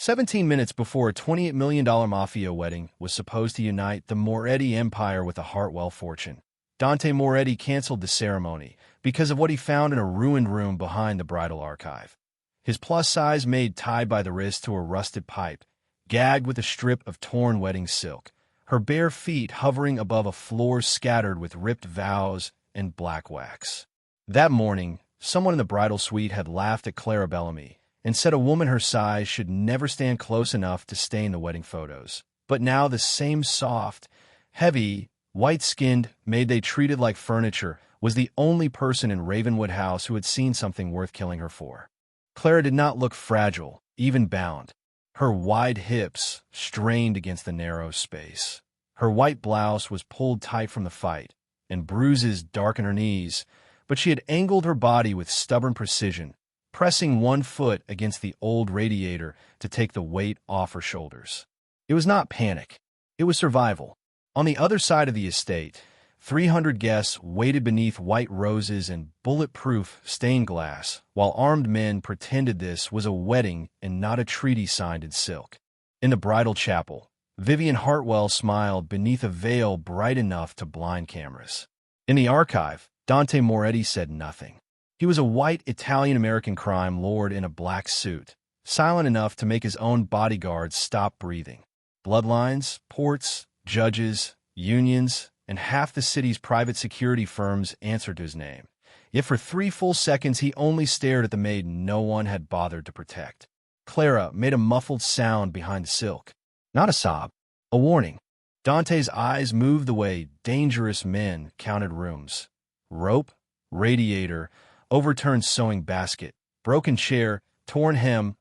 17 minutes before a $28 million mafia wedding was supposed to unite the Moretti empire with a Hartwell fortune, Dante Moretti canceled the ceremony because of what he found in a ruined room behind the bridal archive. His plus-size maid tied by the wrist to a rusted pipe, gagged with a strip of torn wedding silk, her bare feet hovering above a floor scattered with ripped vows and black wax. That morning, someone in the bridal suite had laughed at Clara Bellamy and said a woman her size should never stand close enough to stain the wedding photos. But now the same soft, heavy, white-skinned maid they treated like furniture was the only person in Ravenwood House who had seen something worth killing her for. Clara did not look fragile, even bound. Her wide hips strained against the narrow space. Her white blouse was pulled tight from the fight, and bruises darkened her knees, but she had angled her body with stubborn precision, pressing one foot against the old radiator to take the weight off her shoulders. It was not panic. It was survival. On the other side of the estate, 300 guests waited beneath white roses and bulletproof stained glass, while armed men pretended this was a wedding and not a treaty signed in silk. In the bridal chapel, Vivian Hartwell smiled beneath a veil bright enough to blind cameras. In the archive, Dante Moretti said nothing. He was a white Italian-American crime lord in a black suit, silent enough to make his own bodyguards stop breathing. Bloodlines, ports, judges, unions, and half the city's private security firms answered to his name. Yet for 3 full seconds he only stared at the maid no one had bothered to protect. Clara made a muffled sound behind the silk. Not a sob, a warning. Dante's eyes moved the way dangerous men counted rooms. Rope, radiator, overturned sewing basket, broken chair, torn hem,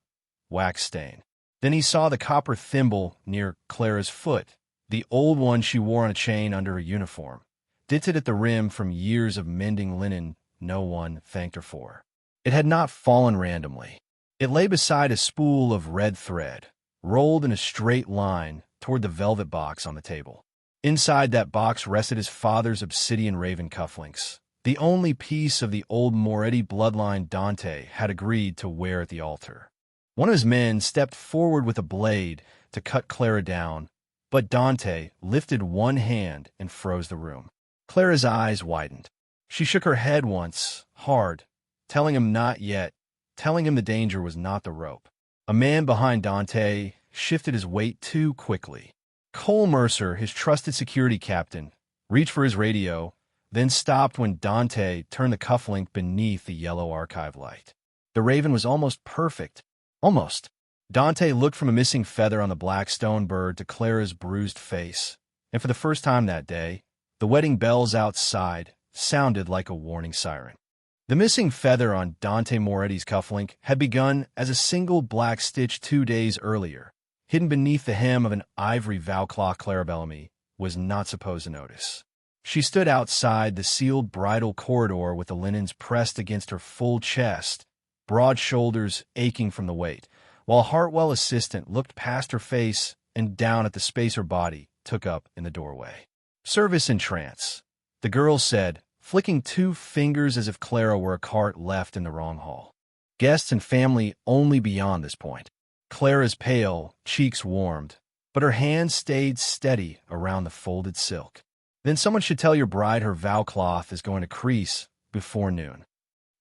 wax stain. Then he saw the copper thimble near Clara's foot, the old one she wore on a chain under her uniform, dented at the rim from years of mending linen no one thanked her for. It had not fallen randomly. It lay beside a spool of red thread, rolled in a straight line toward the velvet box on the table. Inside that box rested his father's obsidian raven cufflinks, the only piece of the old Moretti bloodline Dante had agreed to wear at the altar. One of his men stepped forward with a blade to cut Clara down, but Dante lifted one hand and froze the room. Clara's eyes widened. She shook her head once, hard, telling him not yet, telling him the danger was not the rope. A man behind Dante shifted his weight too quickly. Cole Mercer, his trusted security captain, reached for his radio, then stopped when Dante turned the cufflink beneath the yellow archive light. The raven was almost perfect. Almost. Dante looked from a missing feather on the black stone bird to Clara's bruised face, and for the first time that day, the wedding bells outside sounded like a warning siren. The missing feather on Dante Moretti's cufflink had begun as a single black stitch 2 days earlier, hidden beneath the hem of an ivory vowcloth Clara Bellamy was not supposed to notice. She stood outside the sealed bridal corridor with the linens pressed against her full chest, broad shoulders aching from the weight, while a Hartwell assistant looked past her face and down at the space her body took up in the doorway. "Service in trance," the girl said, flicking 2 fingers as if Clara were a cart left in the wrong hall. Guests and family only beyond this point. Clara's pale, cheeks warmed, but her hands stayed steady around the folded silk. Then someone should tell your bride her vow cloth is going to crease before noon.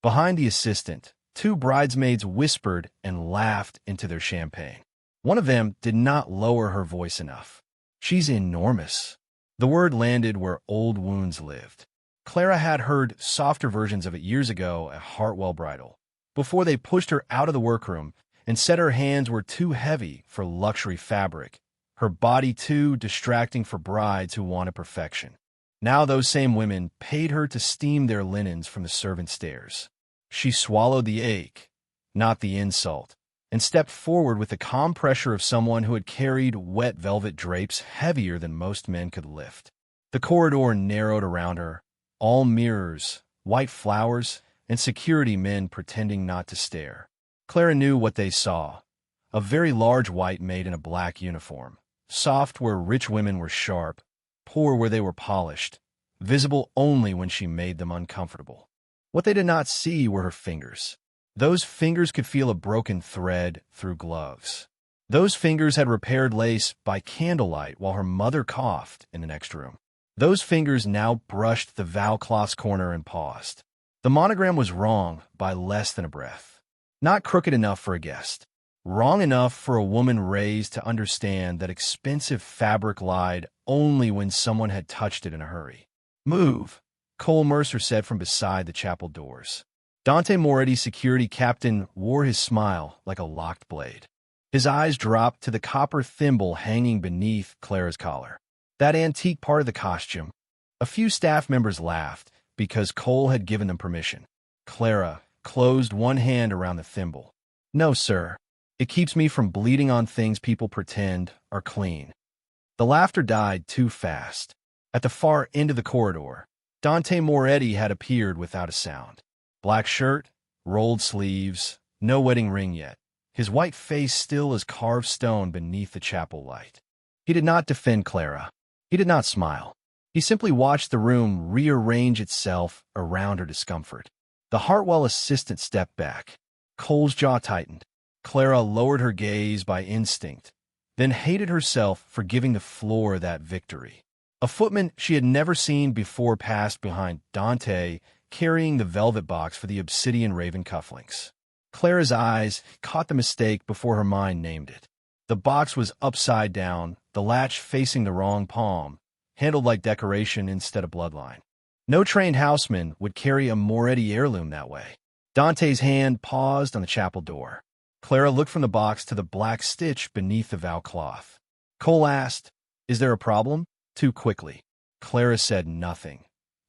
Behind the assistant, 2 bridesmaids whispered and laughed into their champagne. One of them did not lower her voice enough. "She's enormous." The word landed where old wounds lived. Clara had heard softer versions of it years ago at Hartwell Bridal, before they pushed her out of the workroom and said her hands were too heavy for luxury fabric, her body too distracting for brides who wanted perfection. Now those same women paid her to steam their linens from the servant stairs. She swallowed the ache, not the insult, and stepped forward with the calm pressure of someone who had carried wet velvet drapes heavier than most men could lift. The corridor narrowed around her, all mirrors, white flowers, and security men pretending not to stare. Clara knew what they saw: a very large white maid in a black uniform, soft where rich women were sharp, poor where they were polished, visible only when she made them uncomfortable. What they did not see were her fingers. Those fingers could feel a broken thread through gloves. Those fingers had repaired lace by candlelight while her mother coughed in the next room. Those fingers now brushed the vowcloth's corner and paused. The monogram was wrong by less than a breath. Not crooked enough for a guest. Wrong enough for a woman raised to understand that expensive fabric lied only when someone had touched it in a hurry. "Move," Cole Mercer said from beside the chapel doors. Dante Moretti's security captain wore his smile like a locked blade. His eyes dropped to the copper thimble hanging beneath Clara's collar. That antique part of the costume. A few staff members laughed because Cole had given them permission. Clara closed one hand around the thimble. "No, sir. It keeps me from bleeding on things people pretend are clean." The laughter died too fast. At the far end of the corridor, Dante Moretti had appeared without a sound. Black shirt, rolled sleeves, no wedding ring yet. His white face still as carved stone beneath the chapel light. He did not defend Clara. He did not smile. He simply watched the room rearrange itself around her discomfort. The Hartwell assistant stepped back. Cole's jaw tightened. Clara lowered her gaze by instinct, then hated herself for giving the floor that victory. A footman she had never seen before passed behind Dante, carrying the velvet box for the obsidian raven cufflinks. Clara's eyes caught the mistake before her mind named it. The box was upside down, the latch facing the wrong palm, handled like decoration instead of bloodline. No trained houseman would carry a Moretti heirloom that way. Dante's hand paused on the chapel door. Clara looked from the box to the black stitch beneath the vow cloth. Cole asked, "Is there a problem?" Too quickly. Clara said nothing,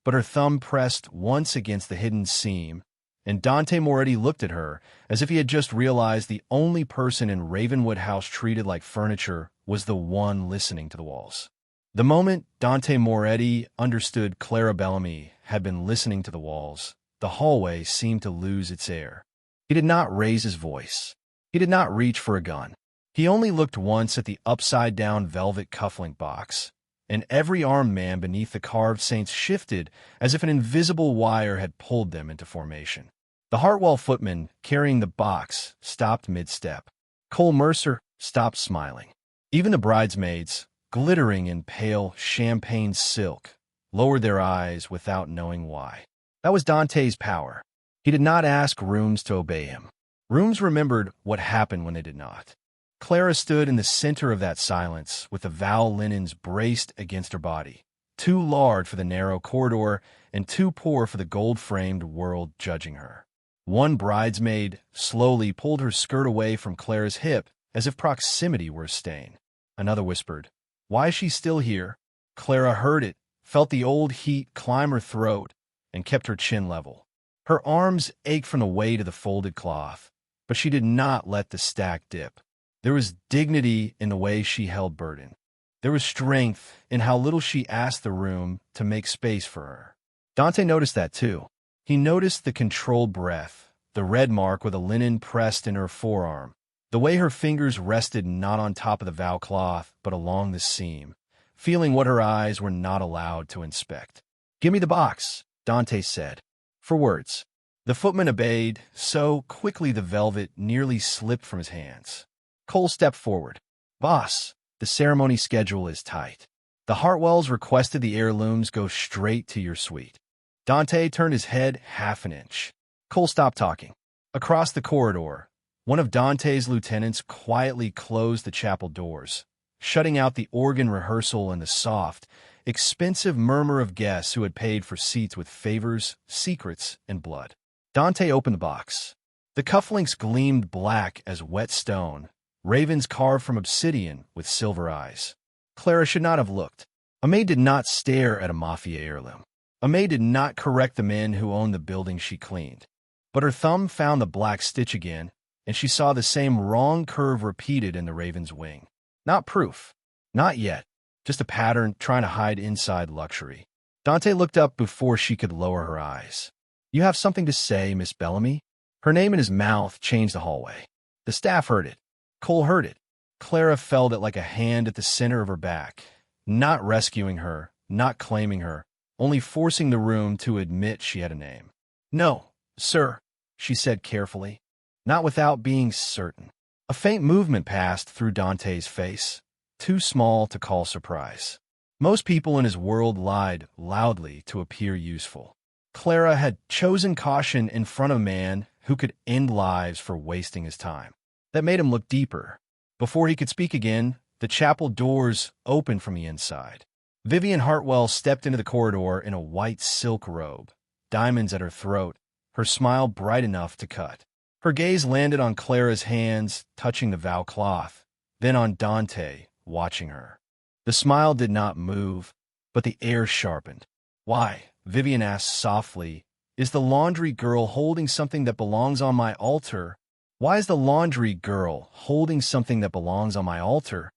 but her thumb pressed once against the hidden seam, and Dante Moretti looked at her as if he had just realized the only person in Ravenwood House treated like furniture was the one listening to the walls. The moment Dante Moretti understood Clara Bellamy had been listening to the walls, the hallway seemed to lose its air. He did not raise his voice. He did not reach for a gun. He only looked once at the upside-down velvet cufflink box, and every armed man beneath the carved saints shifted as if an invisible wire had pulled them into formation. The Hartwell footman carrying the box stopped mid-step. Cole Mercer stopped smiling. Even the bridesmaids, glittering in pale champagne silk, lowered their eyes without knowing why. That was Dante's power. He did not ask rooms to obey him. Rooms remembered what happened when they did not. Clara stood in the center of that silence with the vow linens braced against her body, too large for the narrow corridor and too poor for the gold-framed world judging her. One bridesmaid slowly pulled her skirt away from Clara's hip as if proximity were a stain. Another whispered, "Why is she still here?" Clara heard it, felt the old heat climb her throat, and kept her chin level. Her arms ached from the weight of the folded cloth, but she did not let the stack dip. There was dignity in the way she held burden. There was strength in how little she asked the room to make space for her. Dante noticed that too. He noticed the controlled breath, the red mark with a linen pressed in her forearm, the way her fingers rested not on top of the vow cloth but along the seam, feeling what her eyes were not allowed to inspect. "Give me the box," Dante said. For words. The footman obeyed, so quickly the velvet nearly slipped from his hands. Cole stepped forward. "Boss, the ceremony schedule is tight. The Hartwells requested the heirlooms go straight to your suite." Dante turned his head half an inch. Cole stopped talking. Across the corridor, one of Dante's lieutenants quietly closed the chapel doors, shutting out the organ rehearsal and the soft, expensive murmur of guests who had paid for seats with favors, secrets, and blood. Dante opened the box. The cufflinks gleamed black as wet stone, ravens carved from obsidian with silver eyes. Clara should not have looked. A maid did not stare at a Mafia heirloom. A maid did not correct the men who owned the building she cleaned. But her thumb found the black stitch again, and she saw the same wrong curve repeated in the raven's wing. Not proof. Not yet. Just a pattern trying to hide inside luxury. Dante looked up before she could lower her eyes. "You have something to say, Miss Bellamy?" Her name in his mouth changed the hallway. The staff heard it. Cole heard it. Clara felt it like a hand at the center of her back, not rescuing her, not claiming her, only forcing the room to admit she had a name. "No, sir," she said carefully, not without being certain. A faint movement passed through Dante's face, too small to call surprise. Most people in his world lied loudly to appear useful. Clara had chosen caution in front of a man who could end lives for wasting his time. That made him look deeper. Before he could speak again, the chapel doors opened from the inside. Vivian Hartwell stepped into the corridor in a white silk robe, diamonds at her throat, her smile bright enough to cut. Her gaze landed on Clara's hands, touching the vow cloth, then on Dante, watching her. The smile did not move, but the air sharpened. "Why?" Vivian asked softly. "Is the laundry girl holding something that belongs on my altar? Why is the laundry girl holding something that belongs on my altar?"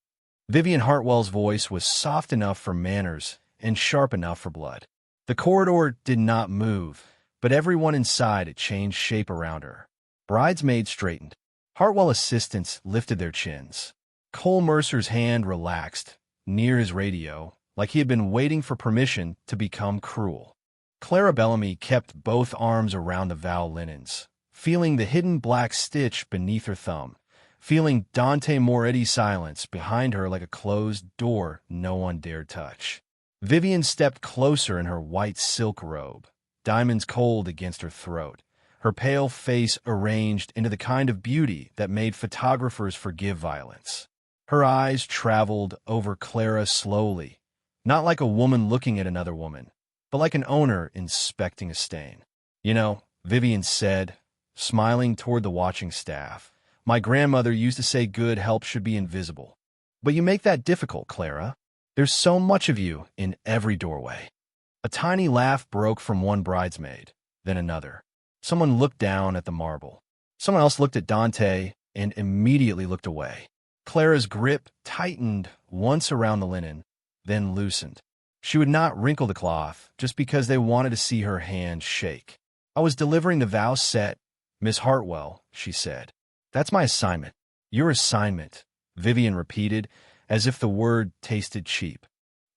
Vivian Hartwell's voice was soft enough for manners and sharp enough for blood. The corridor did not move, but everyone inside it changed shape around her. Bridesmaids straightened. Hartwell assistants lifted their chins. Cole Mercer's hand relaxed, near his radio, like he had been waiting for permission to become cruel. Clara Bellamy kept both arms around the vow linens, feeling the hidden black stitch beneath her thumb, feeling Dante Moretti's silence behind her like a closed door no one dared touch. Vivian stepped closer in her white silk robe, diamonds cold against her throat, her pale face arranged into the kind of beauty that made photographers forgive violence. Her eyes traveled over Clara slowly, not like a woman looking at another woman, but like an owner inspecting a stain. "You know," Vivian said, smiling toward the watching staff, "my grandmother used to say good help should be invisible. But you make that difficult, Clara. There's so much of you in every doorway." A tiny laugh broke from one bridesmaid, then another. Someone looked down at the marble. Someone else looked at Dante and immediately looked away. Clara's grip tightened once around the linen, then loosened. She would not wrinkle the cloth just because they wanted to see her hand shake. "I was delivering the vow set, Miss Hartwell," she said. "That's my assignment." "Your assignment," Vivian repeated, as if the word tasted cheap.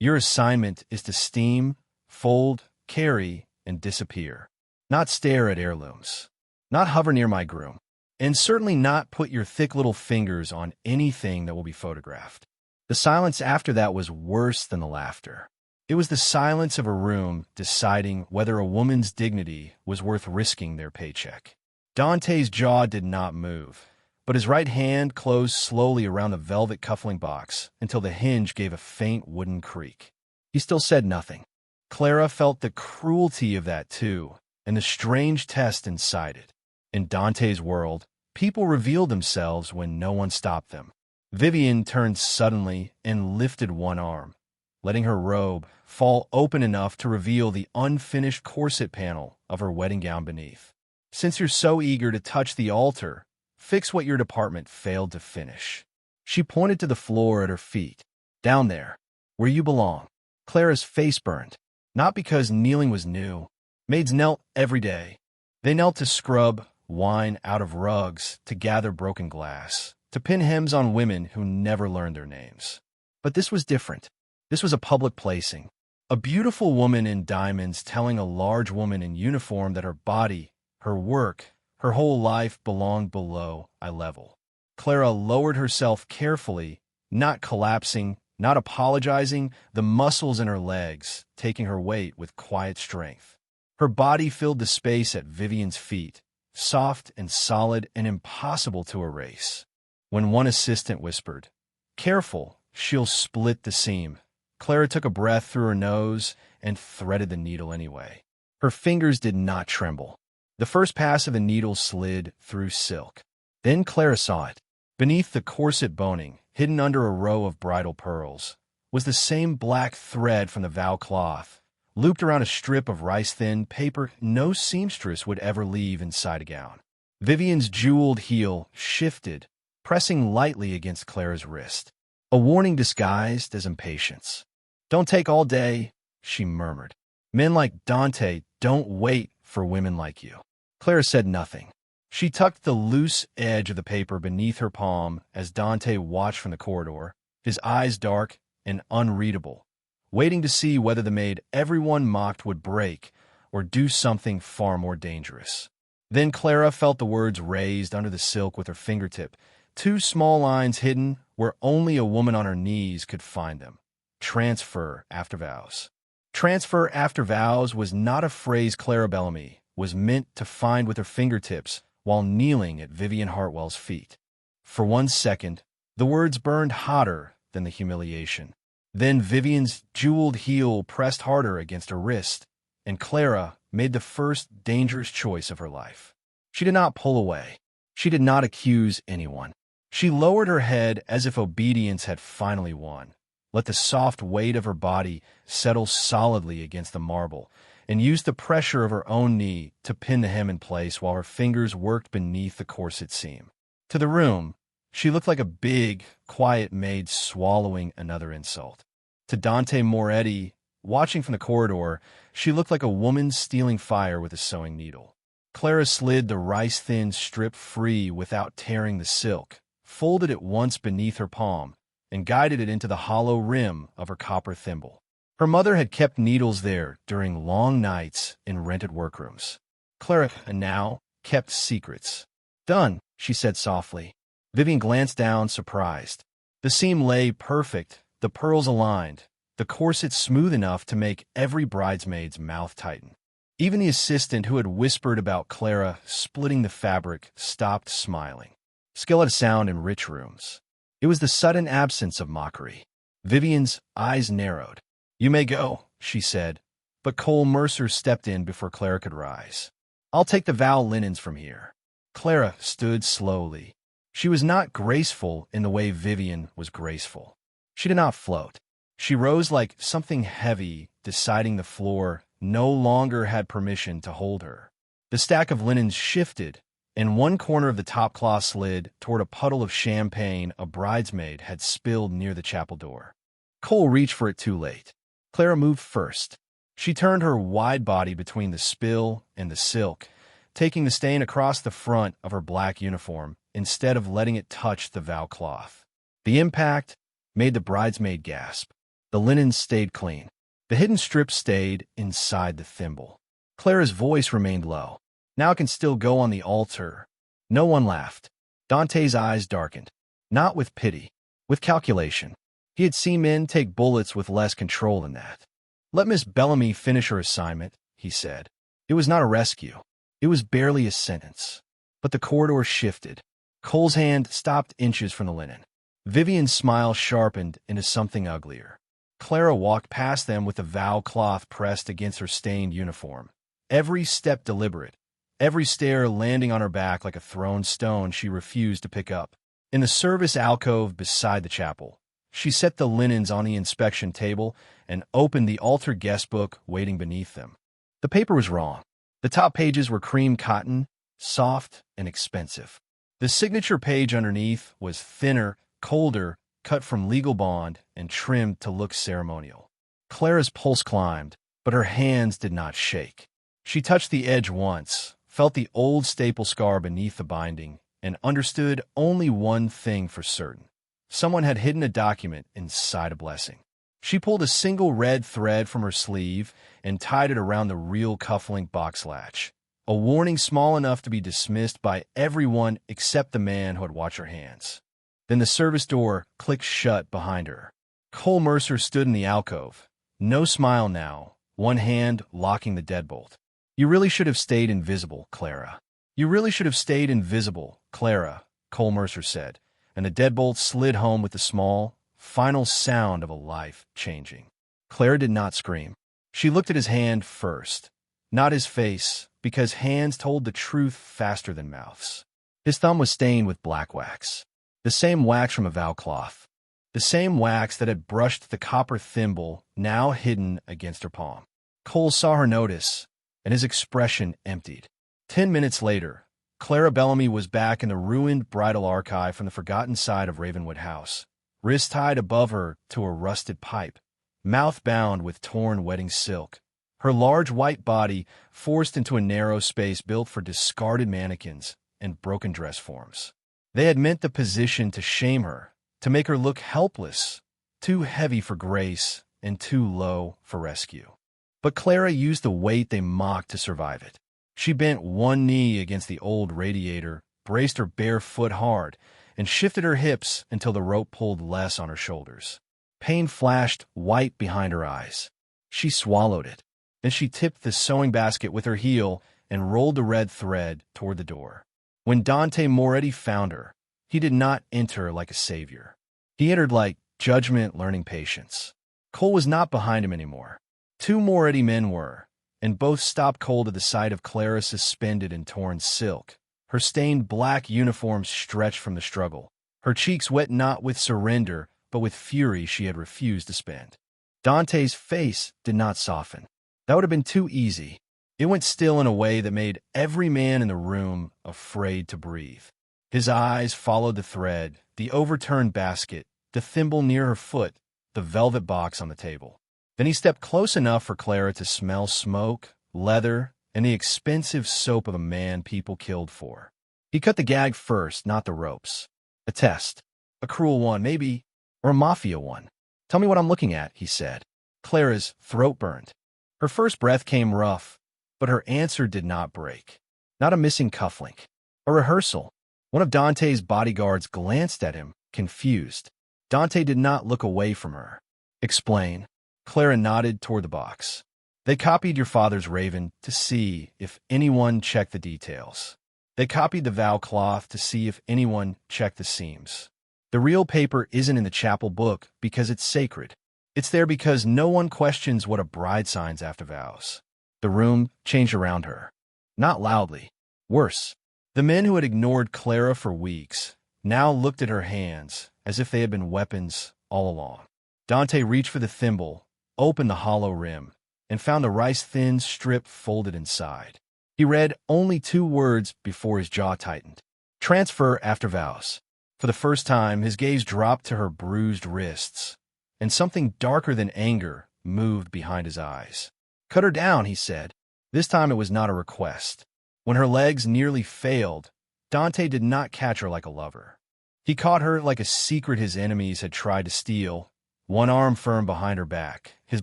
"Your assignment is to steam, fold, carry, and disappear. Not stare at heirlooms. Not hover near my groom. And certainly not put your thick little fingers on anything that will be photographed." The silence after that was worse than the laughter. It was the silence of a room deciding whether a woman's dignity was worth risking their paycheck. Dante's jaw did not move, but his right hand closed slowly around the velvet cuffling box until the hinge gave a faint wooden creak. He still said nothing. Clara felt the cruelty of that too, and the strange test inside it. In Dante's world, people revealed themselves when no one stopped them. Vivian turned suddenly and lifted one arm, letting her robe fall open enough to reveal the unfinished corset panel of her wedding gown beneath. "Since you're so eager to touch the altar, fix what your department failed to finish." She pointed to the floor at her feet. "Down there, where you belong." Clara's face burned, not because kneeling was new. Maids knelt every day. They knelt to scrub wine out of rugs, to gather broken glass, to pin hems on women who never learned their names. But this was different. This was a public placing. A beautiful woman in diamonds telling a large woman in uniform that her body, her work, her whole life belonged below eye level. Clara lowered herself carefully, not collapsing, not apologizing, the muscles in her legs taking her weight with quiet strength. Her body filled the space at Vivian's feet, soft and solid and impossible to erase. When one assistant whispered, "Careful, she'll split the seam," Clara took a breath through her nose and threaded the needle anyway. Her fingers did not tremble. The first pass of the needle slid through silk. Then Clara saw it. Beneath the corset boning, hidden under a row of bridal pearls, was the same black thread from the vow cloth, looped around a strip of rice-thin paper no seamstress would ever leave inside a gown. Vivian's jeweled heel shifted, pressing lightly against Clara's wrist, a warning disguised as impatience. "Don't take all day," she murmured. "Men like Dante don't wait for women like you." Clara said nothing. She tucked the loose edge of the paper beneath her palm as Dante watched from the corridor, his eyes dark and unreadable, waiting to see whether the maid everyone mocked would break or do something far more dangerous. Then Clara felt the words raised under the silk with her fingertip, Two small lines hidden where only a woman on her knees could find them. Transfer after vows. Transfer after vows was not a phrase Clara Bellamy was meant to find with her fingertips while kneeling at Vivian Hartwell's feet. For 1 second, the words burned hotter than the humiliation. Then Vivian's jeweled heel pressed harder against her wrist, and Clara made the first dangerous choice of her life. She did not pull away. She did not accuse anyone. She lowered her head as if obedience had finally won, let the soft weight of her body settle solidly against the marble, and used the pressure of her own knee to pin the hem in place while her fingers worked beneath the corset seam. To the room, she looked like a big, quiet maid swallowing another insult. To Dante Moretti, watching from the corridor, she looked like a woman stealing fire with a sewing needle. Clara slid the rice-thin strip free without tearing the silk, folded it once beneath her palm, and guided it into the hollow rim of her copper thimble. Her mother had kept needles there during long nights in rented workrooms. Clara now kept secrets. "Done," she said softly. Vivian glanced down, surprised. The seam lay perfect, the pearls aligned, the corset smooth enough to make every bridesmaid's mouth tighten. Even the assistant who had whispered about Clara splitting the fabric stopped smiling. Skill had a sound in rich rooms. It was the sudden absence of mockery. Vivian's eyes narrowed. "You may go," she said, but Cole Mercer stepped in before Clara could rise. "I'll take the vow linens from here." Clara stood slowly. She was not graceful in the way Vivian was graceful. She did not float. She rose like something heavy, deciding the floor no longer had permission to hold her. The stack of linens shifted, and one corner of the top cloth slid toward a puddle of champagne a bridesmaid had spilled near the chapel door. Cole reached for it too late. Clara moved first. She turned her wide body between the spill and the silk, taking the stain across the front of her black uniform instead of letting it touch the vow cloth. The impact made the bridesmaid gasp. The linens stayed clean. The hidden strip stayed inside the thimble. Clara's voice remained low. "Now it can still go on the altar." No one laughed. Dante's eyes darkened. Not with pity, with calculation. He had seen men take bullets with less control than that. "Let Miss Bellamy finish her assignment," he said. It was not a rescue. It was barely a sentence. But the corridor shifted. Cole's hand stopped inches from the linen. Vivian's smile sharpened into something uglier. Clara walked past them with the vow cloth pressed against her stained uniform. Every step deliberate, every stare landing on her back like a thrown stone she refused to pick up. In the service alcove beside the chapel, she set the linens on the inspection table and opened the altar guest book waiting beneath them. The paper was wrong. The top pages were cream cotton, soft and expensive. The signature page underneath was thinner, colder, cut from legal bond and trimmed to look ceremonial. Clara's pulse climbed, but her hands did not shake. She touched the edge once, felt the old staple scar beneath the binding, and understood only one thing for certain. Someone had hidden a document inside a blessing. She pulled a single red thread from her sleeve and tied it around the real cufflink box latch, a warning small enough to be dismissed by everyone except the man who had watched her hands. Then the service door clicked shut behind her. Cole Mercer stood in the alcove. No smile now, one hand locking the deadbolt. "You really should have stayed invisible, Clara. You really should have stayed invisible, Clara," Cole Mercer said, and the deadbolt slid home with the small, final sound of a life changing. Clara did not scream. She looked at his hand first, not his face, because hands told the truth faster than mouths. His thumb was stained with black wax. The same wax from a vow cloth. The same wax that had brushed the copper thimble, now hidden against her palm. Cole saw her notice, and his expression emptied. 10 minutes later, Clara Bellamy was back in the ruined bridal archive from the forgotten side of Ravenwood House, wrist tied above her to a rusted pipe, mouth bound with torn wedding silk, her large white body forced into a narrow space built for discarded mannequins and broken dress forms. They had meant the position to shame her, to make her look helpless, too heavy for grace and too low for rescue. But Clara used the weight they mocked to survive it. She bent one knee against the old radiator, braced her bare foot hard, and shifted her hips until the rope pulled less on her shoulders. Pain flashed white behind her eyes. She swallowed it. Then she tipped the sewing basket with her heel and rolled the red thread toward the door. When Dante Moretti found her, he did not enter like a savior. He entered like judgment, learning patience. Cole was not behind him anymore. Two Moretti men were, and both stopped cold at the sight of Clara suspended in torn silk. Her stained black uniform stretched from the struggle, her cheeks wet not with surrender, but with fury she had refused to spend. Dante's face did not soften. That would have been too easy. It went still in a way that made every man in the room afraid to breathe. His eyes followed the thread, the overturned basket, the thimble near her foot, the velvet box on the table. Then he stepped close enough for Clara to smell smoke, leather, and the expensive soap of a man people killed for. He cut the gag first, not the ropes. A test. A cruel one, maybe, or a mafia one. Tell me what I'm looking at, he said. Clara's throat burned. Her first breath came rough, but her answer did not break. Not a missing cufflink. A rehearsal. One of Dante's bodyguards glanced at him, confused. Dante did not look away from her. Explain. Clara nodded toward the box. They copied your father's raven to see if anyone checked the details. They copied the vow cloth to see if anyone checked the seams. The real paper isn't in the chapel book because it's sacred. It's there because no one questions what a bride signs after vows. The room changed around her. Not loudly. Worse. The men who had ignored Clara for weeks now looked at her hands as if they had been weapons all along. Dante reached for the thimble, opened the hollow rim, and found the rice-thin strip folded inside. He read only 2 words before his jaw tightened. Transfer after vows. For the first time, his gaze dropped to her bruised wrists, and something darker than anger moved behind his eyes. Cut her down, he said. This time it was not a request. When her legs nearly failed, Dante did not catch her like a lover. He caught her like a secret his enemies had tried to steal, one arm firm behind her back, his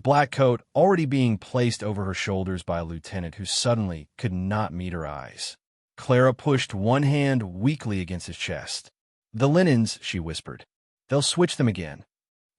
black coat already being placed over her shoulders by a lieutenant who suddenly could not meet her eyes. Clara pushed one hand weakly against his chest. The linens, she whispered. They'll switch them again.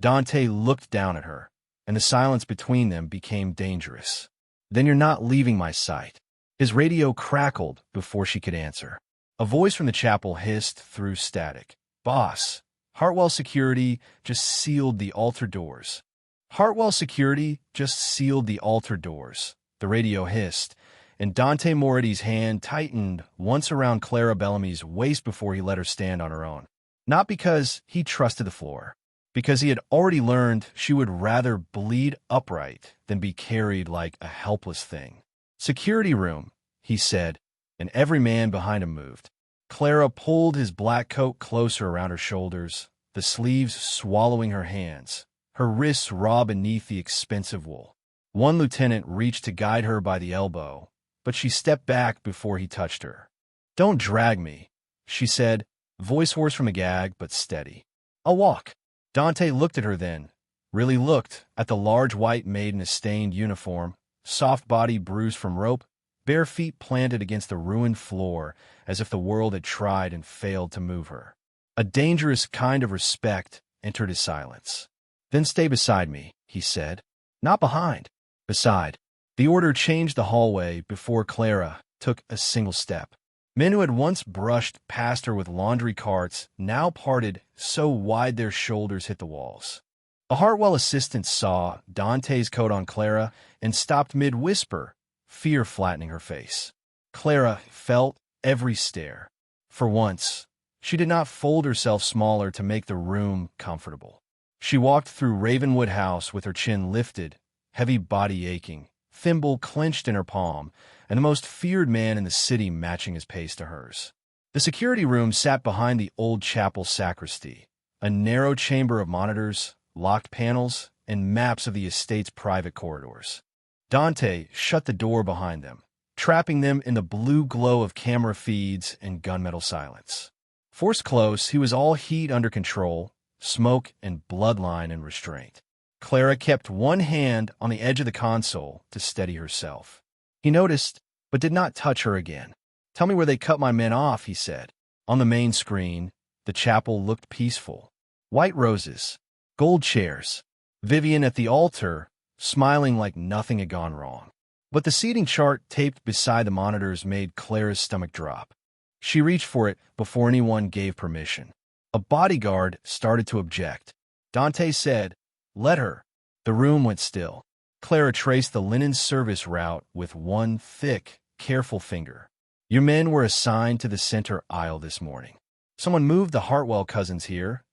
Dante looked down at her, and the silence between them became dangerous. Then you're not leaving my sight. His radio crackled before she could answer. A voice from the chapel hissed through static. Boss, Hartwell Security just sealed the altar doors. Hartwell Security just sealed the altar doors, the radio hissed, and Dante Moretti's hand tightened once around Clara Bellamy's waist before he let her stand on her own. Not because he trusted the floor, because he had already learned she would rather bleed upright than be carried like a helpless thing. Security room, he said, and every man behind him moved. Clara pulled his black coat closer around her shoulders, the sleeves swallowing her hands, her wrists raw beneath the expensive wool. One lieutenant reached to guide her by the elbow, but she stepped back before he touched her. Don't drag me, she said, voice hoarse from a gag, but steady. I'll walk. Dante looked at her then, really looked at the large white maid in a stained uniform, soft body bruised from rope, bare feet planted against the ruined floor as if the world had tried and failed to move her. A dangerous kind of respect entered his silence. Then stay beside me, he said. Not behind. Beside. The order changed the hallway before Clara took a single step. Men who had once brushed past her with laundry carts now parted so wide their shoulders hit the walls. A Hartwell assistant saw Dante's coat on Clara and stopped mid-whisper, fear flattening her face. Clara felt every stare. For once, she did not fold herself smaller to make the room comfortable. She walked through Ravenwood House with her chin lifted, heavy body aching, thimble clenched in her palm, and the most feared man in the city matching his pace to hers. The security room sat behind the old chapel sacristy, a narrow chamber of monitors, locked panels, and maps of the estate's private corridors. Dante shut the door behind them, trapping them in the blue glow of camera feeds and gunmetal silence. Forced close, he was all heat under control, smoke and bloodline and restraint. Clara kept one hand on the edge of the console to steady herself. He noticed, but did not touch her again. Tell me where they cut my men off, he said. On the main screen, The chapel looked peaceful. White roses, gold chairs, Vivian at the altar, smiling like nothing had gone wrong. But the seating chart taped beside the monitors made Clara's stomach drop. She reached for it before anyone gave permission. A bodyguard started to object. Dante said, "Let her." The room went still. Clara traced the linen service route with one thick, careful finger. "Your men were assigned to the center aisle this morning. Someone moved the Hartwell cousins here,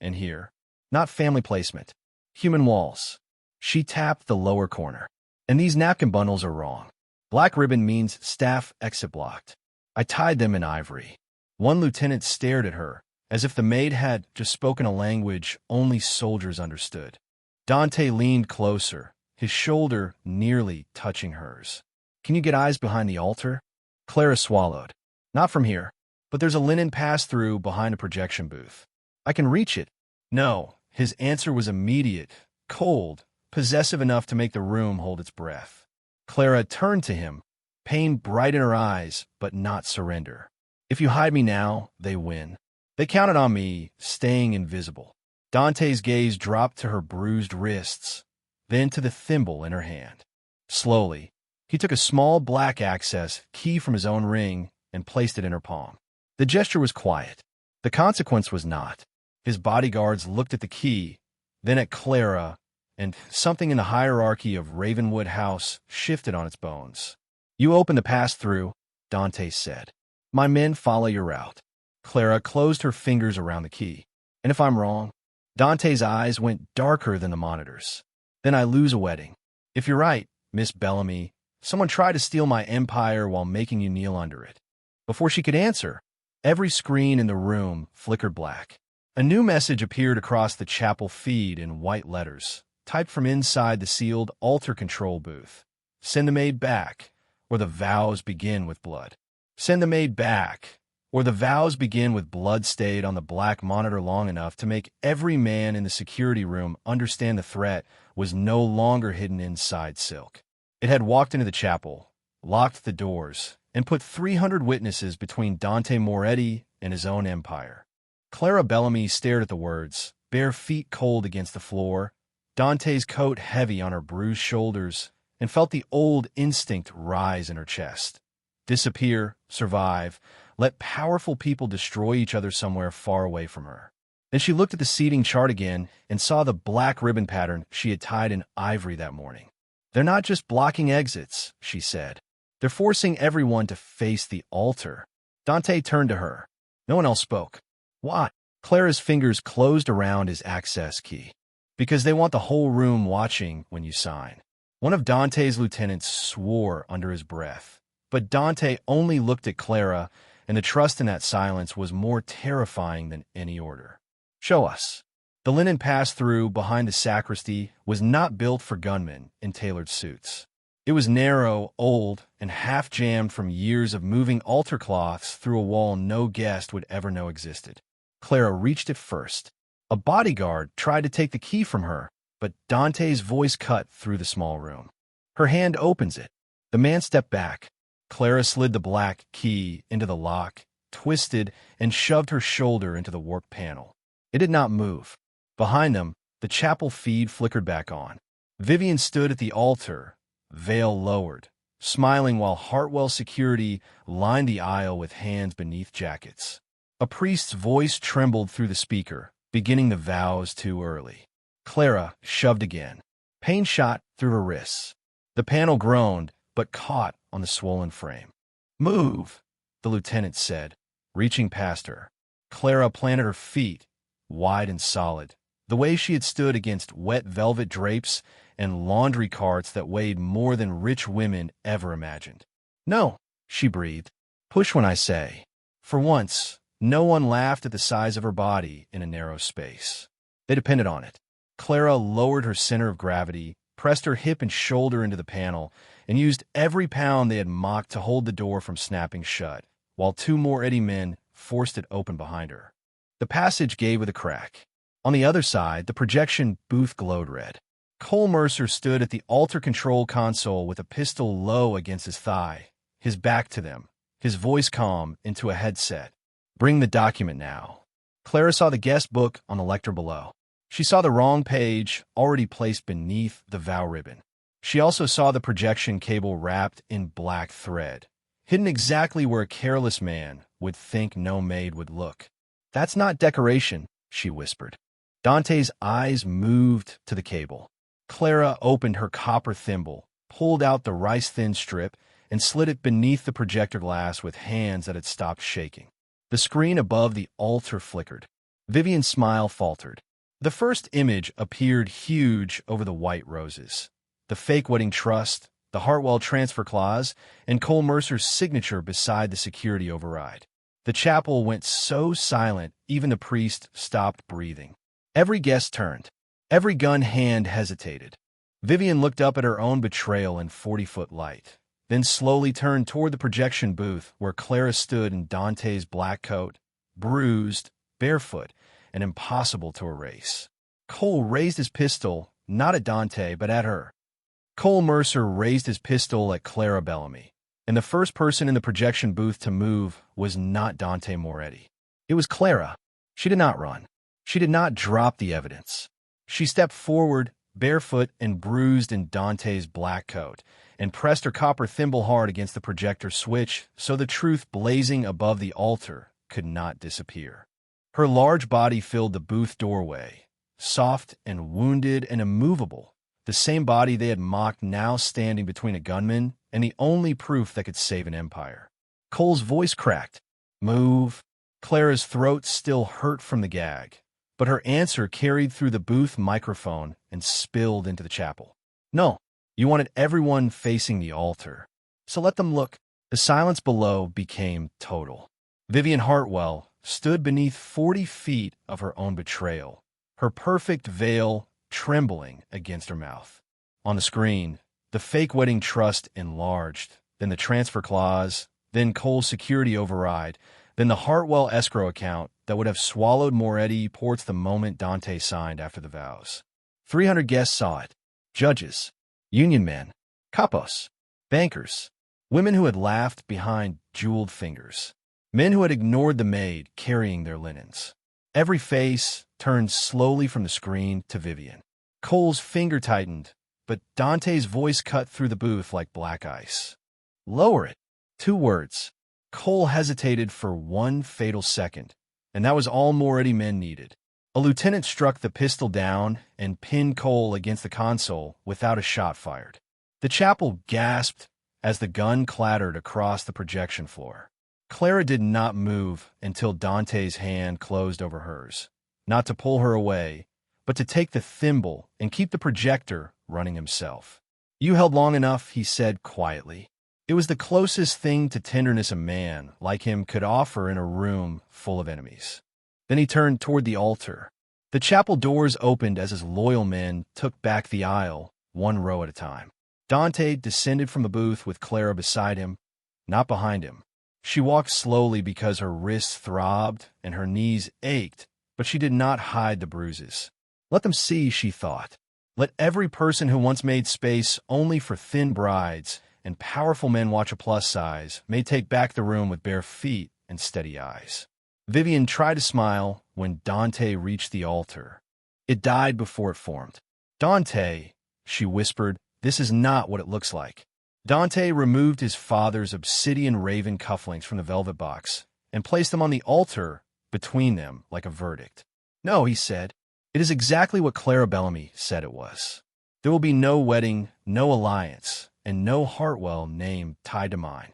and here. Not family placement. Human walls." She tapped the lower corner. "And these napkin bundles are wrong. Black ribbon means staff exit blocked. I tied them in ivory." One lieutenant stared at her, as if the maid had just spoken a language only soldiers understood. Dante leaned closer, his shoulder nearly touching hers. "Can you get eyes behind the altar?" Clara swallowed. "Not from here, but there's a linen pass-through behind a projection booth. I can reach it." "No." His answer was immediate, cold, possessive enough to make the room hold its breath. Clara turned to him, pain bright in her eyes, but not surrender. "If you hide me now, they win. They counted on me staying invisible." Dante's gaze dropped to her bruised wrists, then to the thimble in her hand. Slowly, he took a small black access key from his own ring and placed it in her palm. The gesture was quiet. The consequence was not. His bodyguards looked at the key, then at Clara, and something in the hierarchy of Ravenwood House shifted on its bones. "You open the pass-through," Dante said. "My men follow your route." Clara closed her fingers around the key. "And if I'm wrong?" Dante's eyes went darker than the monitors. "Then I lose a wedding." "If you're right, Miss Bellamy, someone tried to steal my empire while making you kneel under it." Before she could answer, every screen in the room flickered black. A new message appeared across the chapel feed in white letters, typed from inside the sealed altar control booth. "Send the maid back, or the vows begin with blood." "Send the maid back, or the vows begin with blood" stayed on the black monitor long enough to make every man in the security room understand the threat was no longer hidden inside silk. It had walked into the chapel, locked the doors, and put 300 witnesses between Dante Moretti and his own empire. Clara Bellamy stared at the words, bare feet cold against the floor, Dante's coat heavy on her bruised shoulders, and felt the old instinct rise in her chest. Disappear, survive, let powerful people destroy each other somewhere far away from her. Then she looked at the seating chart again and saw the black ribbon pattern she had tied in ivory that morning. "They're not just blocking exits," she said. "They're forcing everyone to face the altar." Dante turned to her. No one else spoke. "Why?" Clara's fingers closed around his access key. "Because they want the whole room watching when you sign." One of Dante's lieutenants swore under his breath, but Dante only looked at Clara, and the trust in that silence was more terrifying than any order. "Show us." The linen pass-through behind the sacristy was not built for gunmen in tailored suits. It was narrow, old, and half-jammed from years of moving altar cloths through a wall no guest would ever know existed. Clara reached it first. A bodyguard tried to take the key from her, but Dante's voice cut through the small room. "Her hand opens it." The man stepped back. Clara slid the black key into the lock, twisted, and shoved her shoulder into the warped panel. It did not move. Behind them, the chapel feed flickered back on. Vivian stood at the altar, veil lowered, smiling while Hartwell security lined the aisle with hands beneath jackets. A priest's voice trembled through the speaker, beginning the vows too early. Clara shoved again. Pain shot through her wrists. The panel groaned, but caught on the swollen frame. "Move," the lieutenant said, reaching past her. Clara planted her feet, wide and solid, the way she had stood against wet velvet drapes and laundry carts that weighed more than rich women ever imagined. "No," she breathed. "Push when I say." For once, no one laughed at the size of her body in a narrow space. They depended on it. Clara lowered her center of gravity, pressed her hip and shoulder into the panel, and used every pound they had mocked to hold the door from snapping shut, while two more Eddie men forced it open behind her. The passage gave with a crack. On the other side, the projection booth glowed red. Cole Mercer stood at the altar control console with a pistol low against his thigh, his back to them, his voice calm into a headset. Bring the document now. Clara saw the guest book on the lector below. She saw the wrong page already placed beneath the vow ribbon. She also saw the projection cable wrapped in black thread, hidden exactly where a careless man would think no maid would look. That's not decoration, she whispered. Dante's eyes moved to the cable. Clara opened her copper thimble, pulled out the rice-thin strip, and slid it beneath the projector glass with hands that had stopped shaking. The screen above the altar flickered. Vivian's smile faltered. The first image appeared huge over the white roses. The fake wedding trust, the Hartwell transfer clause, and Cole Mercer's signature beside the security override. The chapel went so silent, even the priest stopped breathing. Every guest turned. Every gun hand hesitated. Vivian looked up at her own betrayal in 40-foot light, then slowly turned toward the projection booth where Clara stood in Dante's black coat, bruised, barefoot, and impossible to erase. Cole raised his pistol, not at Dante, but at her. Cole Mercer raised his pistol at Clara Bellamy, and the first person in the projection booth to move was not Dante Moretti. It was Clara. She did not run. She did not drop the evidence. She stepped forward, barefoot and bruised in Dante's black coat, and pressed her copper thimble hard against the projector switch so the truth blazing above the altar could not disappear. Her large body filled the booth doorway, soft and wounded and immovable, the same body they had mocked now standing between a gunman and the only proof that could save an empire. Cole's voice cracked. Move. Clara's throat still hurt from the gag, but her answer carried through the booth microphone and spilled into the chapel. No, you wanted everyone facing the altar. So let them look. The silence below became total. Vivian Hartwell stood beneath 40 feet of her own betrayal, her perfect veil trembling against her mouth. On the screen, the fake wedding trust enlarged, then the transfer clause, then Cole's security override, then the Hartwell escrow account that would have swallowed Moretti ports the moment Dante signed after the vows. 300 guests saw it. Judges, union men, capos, bankers, women who had laughed behind jeweled fingers, men who had ignored the maid carrying their linens. Every face turned slowly from the screen to Vivian. Cole's finger tightened, but Dante's voice cut through the booth like black ice. Lower it. 2 words. Cole hesitated for 1 fatal second, and that was all Moretti men needed. A lieutenant struck the pistol down and pinned Cole against the console without a shot fired. The chapel gasped as the gun clattered across the projection floor. Clara did not move until Dante's hand closed over hers, not to pull her away, but to take the thimble and keep the projector running himself. You held long enough, he said quietly. It was the closest thing to tenderness a man like him could offer in a room full of enemies. Then he turned toward the altar. The chapel doors opened as his loyal men took back the aisle, 1 row at a time. Dante descended from the booth with Clara beside him, not behind him. She walked slowly because her wrists throbbed and her knees ached, but she did not hide the bruises. Let them see, she thought. Let every person who once made space only for thin brides and powerful men watch a plus size may take back the room with bare feet and steady eyes. Vivian tried to smile when Dante reached the altar. It died before it formed. Dante, she whispered, this is not what it looks like. Dante removed his father's obsidian raven cufflinks from the velvet box and placed them on the altar between them like a verdict. No, he said. It is exactly what Clara Bellamy said it was. There will be no wedding, no alliance, and no Hartwell name tied to mine.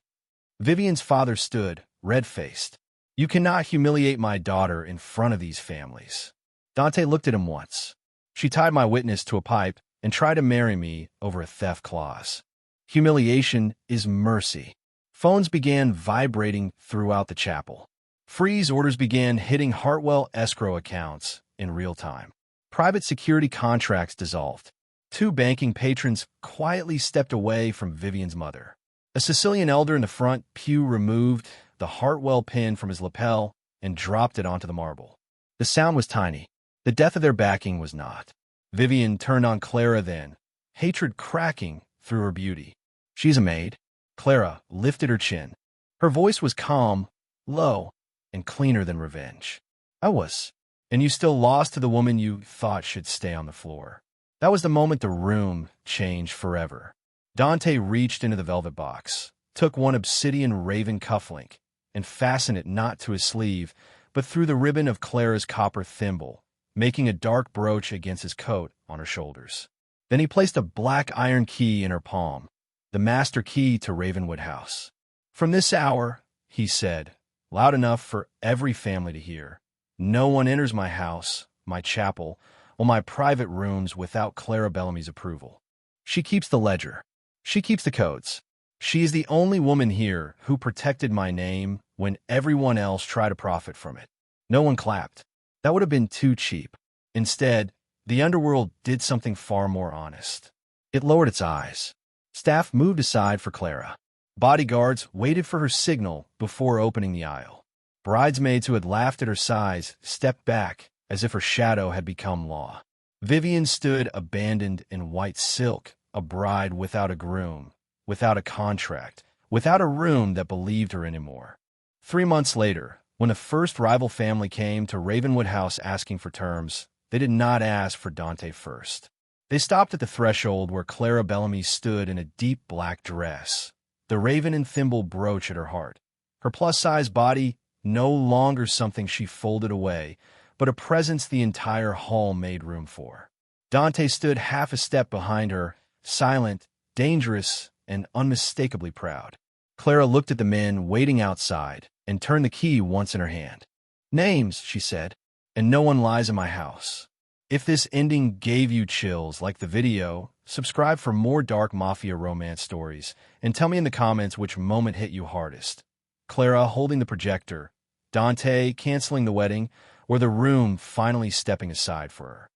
Vivian's father stood, red-faced. You cannot humiliate my daughter in front of these families. Dante looked at him once. She tied my witness to a pipe and tried to marry me over a theft clause. Humiliation is mercy. Phones began vibrating throughout the chapel. Freeze orders began hitting Hartwell escrow accounts in real time. Private security contracts dissolved. 2 banking patrons quietly stepped away from Vivian's mother. A Sicilian elder in the front pew removed the Hartwell pin from his lapel and dropped it onto the marble. The sound was tiny. The death of their backing was not. Vivian turned on Clara then, hatred cracking through her beauty. She's a maid. Clara lifted her chin. Her voice was calm, low. and cleaner than revenge. I was. And you still lost to the woman you thought should stay on the floor. That was the moment the room changed forever. Dante reached into the velvet box, took one obsidian raven cufflink, and fastened it not to his sleeve, but through the ribbon of Clara's copper thimble, making a dark brooch against his coat on her shoulders. Then he placed a black iron key in her palm, the master key to Ravenwood House. From this hour, he said, loud enough for every family to hear, no one enters my house, my chapel, or my private rooms without Clara Bellamy's approval. She keeps the ledger. She keeps the codes. She is the only woman here who protected my name when everyone else tried to profit from it. No one clapped. That would have been too cheap. Instead, the underworld did something far more honest. It lowered its eyes. Staff moved aside for Clara. Bodyguards waited for her signal before opening the aisle. Bridesmaids who had laughed at her size stepped back as if her shadow had become law. Vivian stood abandoned in white silk, a bride without a groom, without a contract, without a room that believed her anymore. 3 months later, when the first rival family came to Ravenwood House asking for terms, they did not ask for Dante first. They stopped at the threshold where Clara Bellamy stood in a deep black dress, the raven and thimble brooch at her heart. Her plus-size body no longer something she folded away, but a presence the entire hall made room for. Dante stood half a step behind her, silent, dangerous, and unmistakably proud. Clara looked at the men waiting outside and turned the key once in her hand. Names, she said, and no one lies in my house. If this ending gave you chills like the video, subscribe for more dark mafia romance stories, and tell me in the comments which moment hit you hardest. Clara holding the projector, Dante canceling the wedding, or the room finally stepping aside for her.